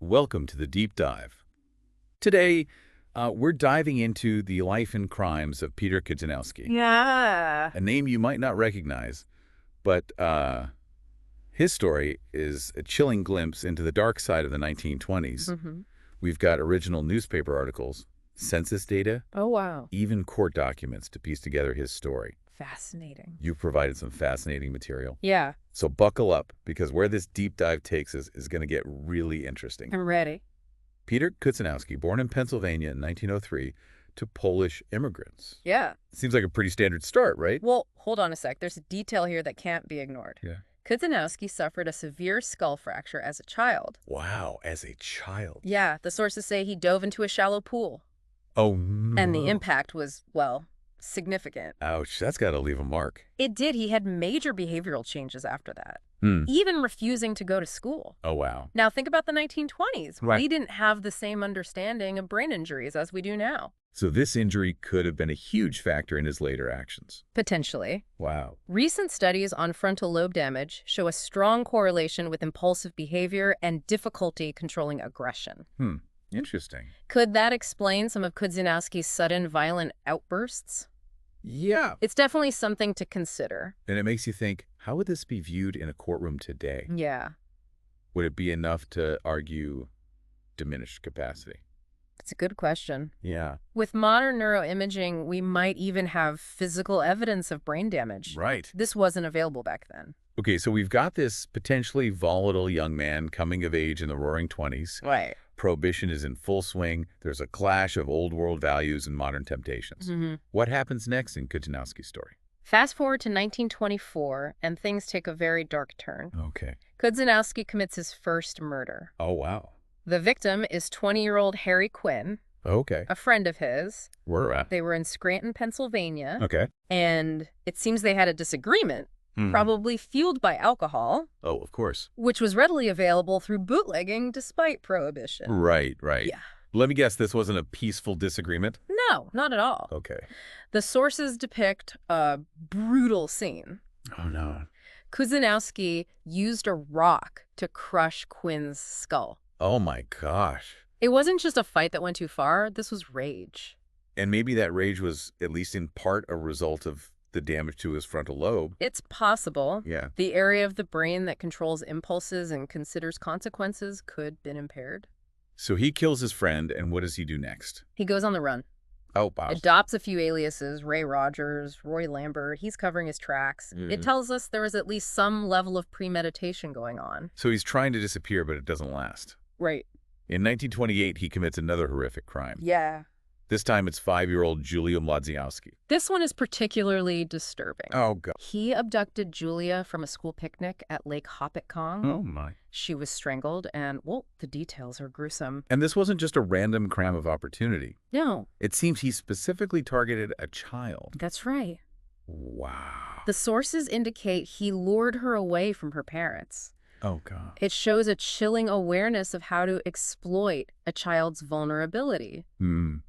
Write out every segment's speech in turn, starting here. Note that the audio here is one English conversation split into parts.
Welcome to the Deep Dive. Today, we're diving into the life and crimes of Peter Kudzinowski, Yeah. a name you might not recognize, but his story is a chilling glimpse into the dark side of the 1920s. We've got original newspaper articles, census data, Oh, wow. even court documents to piece together his story. Fascinating. You've provided some fascinating material. Yeah, So buckle up, because where this deep dive takes us is going to get really interesting. I'm ready. Peter Kudzinowski, born in Pennsylvania in 1903 to Polish immigrants. Yeah. Seems like a pretty standard start, right? Well, hold on a sec. There's a detail here that can't be ignored. Yeah. Kudzinowski suffered a severe skull fracture as a child. Wow, as a child. Yeah, the sources say he dove into a shallow pool. Oh, no. And the impact was, well, significant. Ouch, that's got to leave a mark. It did. He had major behavioral changes after that, Hmm. even refusing to go to school. Oh, wow. Now, think about the 1920s. Right. We didn't have the same understanding of brain injuries as we do now. So this injury could have been a huge factor in his later actions. Potentially. Wow. Recent studies on frontal lobe damage show a strong correlation with impulsive behavior and difficulty controlling aggression. Interesting. Could that explain some of Kudzinowski's sudden violent outbursts? Yeah. It's definitely something to consider. And it makes you think, how would this be viewed in a courtroom today? Yeah, Would it be enough to argue diminished capacity? it's a good question. Yeah. With modern neuroimaging, we might even have physical evidence of brain damage. Right. This wasn't available back then. Okay, so we've got this potentially volatile young man coming of age in the roaring 20s. Right. Prohibition is in full swing. There's a clash of old world values and modern temptations. What happens next in Kudzinowski's story? Fast forward to 1924, and things take a very dark turn. Okay. Kudzinowski commits his first murder. Oh, wow. The victim is 20-year-old Harry Quinn, Okay. a friend of his. We're at. They were in Scranton, Pennsylvania, Okay. and it seems they had a disagreement, probably fueled by alcohol, Oh, of course. which was readily available through bootlegging despite prohibition. Right, right. Yeah. Let me guess, this wasn't a peaceful disagreement? No, not at all. Okay. The sources depict a brutal scene. Oh, no. Kudzinowski used a rock to crush Quinn's skull. Oh, my gosh. It wasn't just a fight that went too far. This was rage. And maybe that rage was, at least in part, a result of the damage to his frontal lobe. It's possible. Yeah. The area of the brain that controls impulses and considers consequences could have been impaired. So he kills his friend, and what does he do next? He goes on the run. Oh, wow. Adopts a few aliases, Ray Rogers, Roy Lambert. He's covering his tracks. It tells us there was at least some level of premeditation going on. So he's trying to disappear, but it doesn't last. Right. In 1928, he commits another horrific crime. Yeah. This time, it's 5-year-old Julia Mladzikowski. This one is particularly disturbing. Oh, God. He abducted Julia from a school picnic at Lake Hopatcong. Oh, my. She was strangled, and, well, the details are gruesome. And this wasn't just a random crime of opportunity. No, It seems he specifically targeted a child. that's right. Wow. The sources indicate he lured her away from her parents. Oh, God. It shows a chilling awareness of how to exploit a child's vulnerability.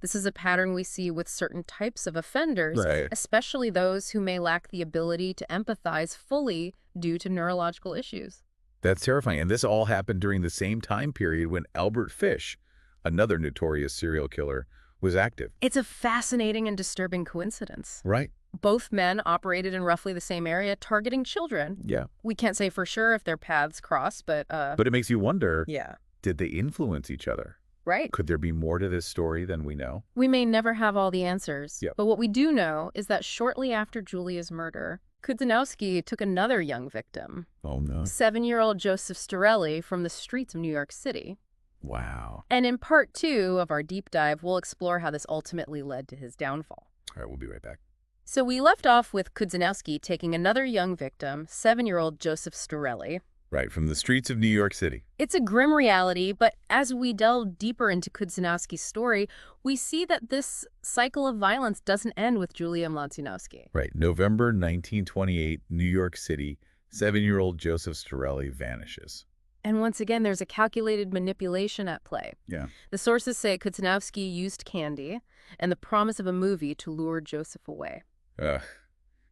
This is a pattern we see with certain types of offenders, Right. especially those who may lack the ability to empathize fully due to neurological issues. That's terrifying. And this all happened during the same time period when Albert Fish, another notorious serial killer, was active. It's a fascinating and disturbing coincidence. Right. Both men operated in roughly the same area, targeting children. Yeah. We can't say for sure if their paths crossed, but But it makes you wonder, yeah. did they influence each other? Right. Could there be more to this story than we know? We may never have all the answers, Yep. but what we do know is that shortly after Julia's murder, Kudzinowski took another young victim, Oh, no. 7-year-old Joseph Storelli, from the streets of New York City. Wow. And in part 2 of our deep dive, we'll explore how this ultimately led to his downfall. All right, we'll be right back. So we left off with Kudzinowski taking another young victim, 7-year-old Joseph Storelli. Right, from the streets of New York City. It's a grim reality, but as we delve deeper into Kudzinowski's story, we see that this cycle of violence doesn't end with Julia Mladzikowski. Right, November 1928, New York City, 7-year-old Joseph Storelli vanishes. And once again, there's a calculated manipulation at play. Yeah. The sources say Kudzinowski used candy and the promise of a movie to lure Joseph away. Ugh.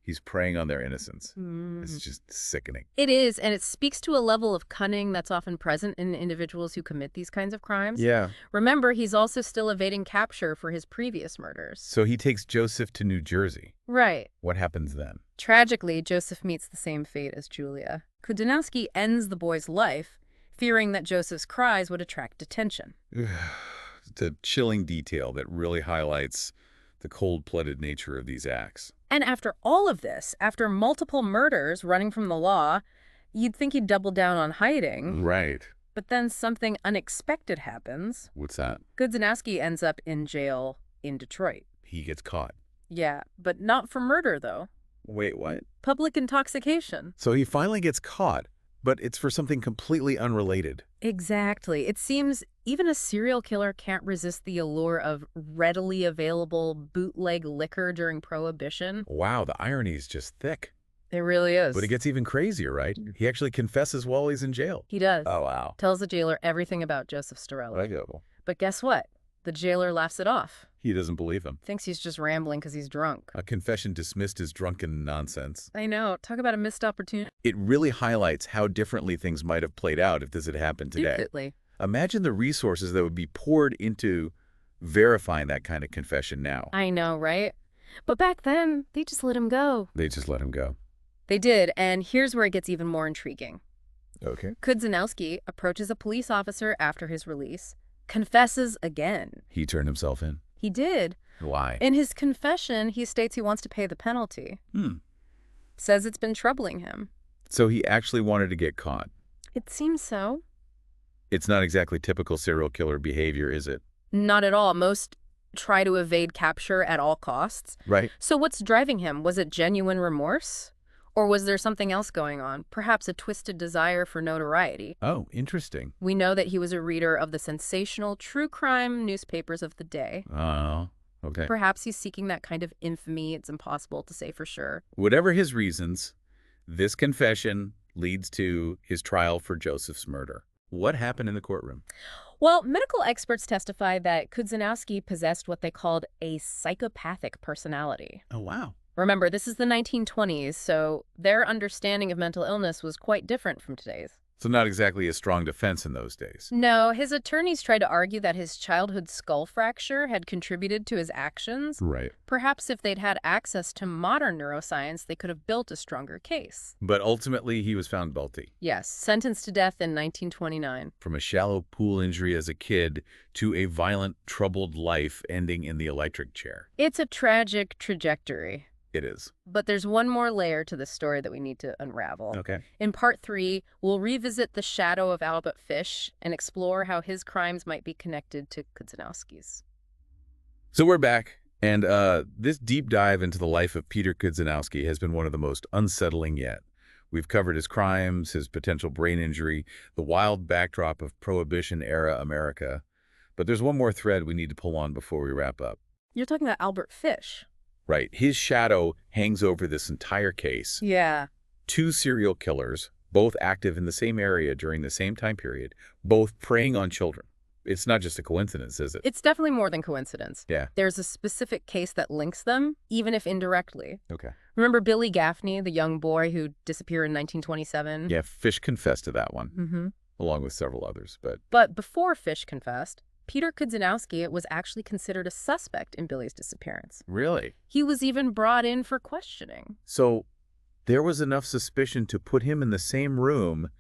He's preying on their innocence. It's Mm. just sickening. It is, and it speaks to a level of cunning that's often present in individuals who commit these kinds of crimes. Yeah. Remember, he's also still evading capture for his previous murders. So he takes Joseph to New Jersey. Right. What happens then? Tragically, Joseph meets the same fate as Julia. Kudzinowski ends the boy's life, fearing that Joseph's cries would attract attention. It's a chilling detail that really highlights the cold-blooded nature of these acts. And after all of this, after multiple murders running from the law, you'd think he'd double down on hiding. Right. But then something unexpected happens. What's that? Kudzinowski ends up in jail in Detroit. He gets caught. Yeah, but not for murder, though. Wait, what? Public intoxication. So he finally gets caught, but it's for something completely unrelated. Exactly. It seems even a serial killer can't resist the allure of readily available bootleg liquor during Prohibition. Wow, the irony is just thick. It really is. But it gets even crazier, right? He actually confesses while he's in jail. He does. Oh, wow. Tells the jailer everything about Joseph Storelli. Go. But guess what? The jailer laughs it off. He doesn't believe him. Thinks he's just rambling because he's drunk. A confession dismissed as drunken nonsense. I know. Talk about a missed opportunity. It really highlights how differently things might have played out if this had happened today. Definitely. Imagine the resources that would be poured into verifying that kind of confession now. I know, right? But back then, they just let him go. They just let him go. They did, and here's where it gets even more intriguing. Okay. Kudzinowski approaches a police officer after his release, confesses again. He turned himself in. He did. Why? In his confession, he states he wants to pay the penalty. Says it's been troubling him. So he actually wanted to get caught. It seems so. It's not exactly typical serial killer behavior, is it? Not at all. Most try to evade capture at all costs. Right. So what's driving him? Was it genuine remorse? Or was there something else going on? Perhaps a twisted desire for notoriety. Oh, interesting. We know that he was a reader of the sensational true crime newspapers of the day. Oh, okay. Perhaps he's seeking that kind of infamy. It's impossible to say for sure. Whatever his reasons, this confession leads to his trial for Joseph's murder. What happened in the courtroom? Well, medical experts testify that Kudzinowski possessed what they called a psychopathic personality. Oh, wow. Remember, this is the 1920s, so their understanding of mental illness was quite different from today's. So not exactly a strong defense in those days. No, his attorneys tried to argue that his childhood skull fracture had contributed to his actions. Right. Perhaps if they'd had access to modern neuroscience, they could have built a stronger case. But ultimately, he was found guilty. Yes, sentenced to death in 1929. From a shallow pool injury as a kid to a violent, troubled life ending in the electric chair. It's a tragic trajectory. It is. But there's one more layer to this story that we need to unravel. Okay. In part 3, we'll revisit the shadow of Albert Fish and explore how his crimes might be connected to Kudzinowski's. So we're back, and this deep dive into the life of Peter Kudzinowski has been one of the most unsettling yet. We've covered his crimes, his potential brain injury, the wild backdrop of Prohibition-era America. But there's one more thread we need to pull on before we wrap up. You're talking about Albert Fish. Right. His shadow hangs over this entire case. Yeah. 2 serial killers, both active in the same area during the same time period, both preying on children. It's not just a coincidence, is it? It's definitely more than coincidence. Yeah. There's a specific case that links them, even if indirectly. Okay. Remember Billy Gaffney, the young boy who disappeared in 1927? Yeah, Fish confessed to that one, Mm-hmm. along with several others, but... But before Fish confessed, Peter Kudzinowski was actually considered a suspect in Billy's disappearance. Really? He was even brought in for questioning. So there was enough suspicion to put him in the same room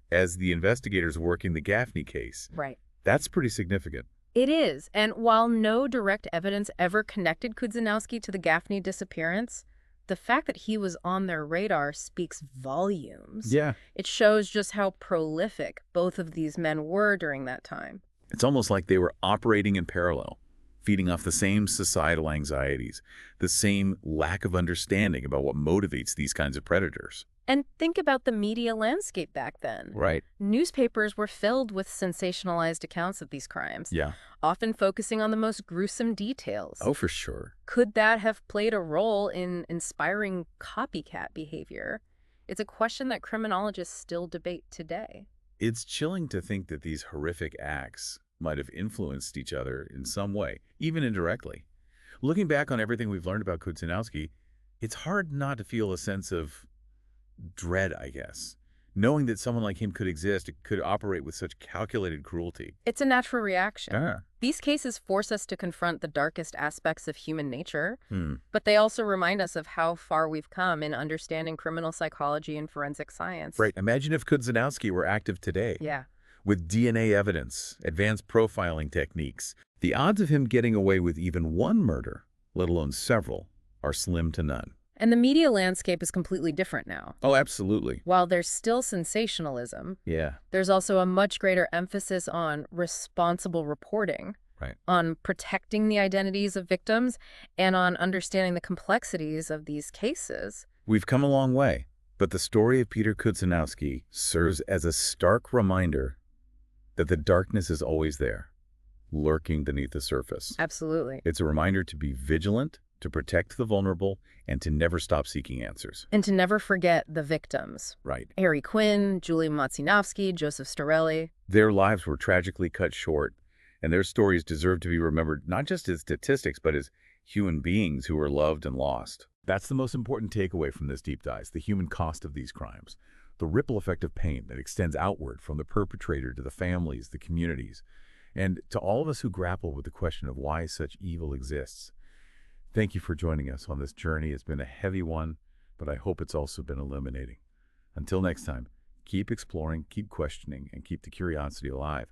as the investigators working the Gaffney case. Right. That's pretty significant. It is, and while no direct evidence ever connected Kudzinowski to the Gaffney disappearance, the fact that he was on their radar speaks volumes. Yeah. It shows just how prolific both of these men were during that time. It's almost like they were operating in parallel, feeding off the same societal anxieties, the same lack of understanding about what motivates these kinds of predators. And think about the media landscape back then. Right. Newspapers were filled with sensationalized accounts of these crimes, Yeah. often focusing on the most gruesome details. Oh, for sure. Could that have played a role in inspiring copycat behavior? It's a question that criminologists still debate today. It's chilling to think that these horrific acts might have influenced each other in some way, even indirectly. Looking back on everything we've learned about Kudzinowski, It's hard not to feel a sense of dread, I guess, knowing that someone like him could exist, could operate with such calculated cruelty. It's a natural reaction. Yeah. These cases force us to confront the darkest aspects of human nature, Hmm. but they also remind us of how far we've come in understanding criminal psychology and forensic science. Right. Imagine if Kudzinowski were active today. Yeah. With DNA evidence, advanced profiling techniques. The odds of him getting away with even one murder, let alone several, are slim to none. And the media landscape is completely different now. Oh, absolutely. While there's still sensationalism, Yeah. there's also a much greater emphasis on responsible reporting, Right. on protecting the identities of victims, and on understanding the complexities of these cases. We've come a long way, but the story of Peter Kudzinowski serves as a stark reminder that the darkness is always there, lurking beneath the surface. Absolutely. It's a reminder to be vigilant, to protect the vulnerable, and to never stop seeking answers. And to never forget the victims. Right. Harry Quinn, Julie Matsinovsky, Joseph Storelli. Their lives were tragically cut short, and their stories deserve to be remembered not just as statistics, but as human beings who were loved and lost. That's the most important takeaway from this deep dive, the human cost of these crimes. The ripple effect of pain that extends outward from the perpetrator to the families, the communities, and to all of us who grapple with the question of why such evil exists. Thank you for joining us on this journey. It's been a heavy one, but I hope it's also been illuminating. Until next time, keep exploring, keep questioning, and keep the curiosity alive.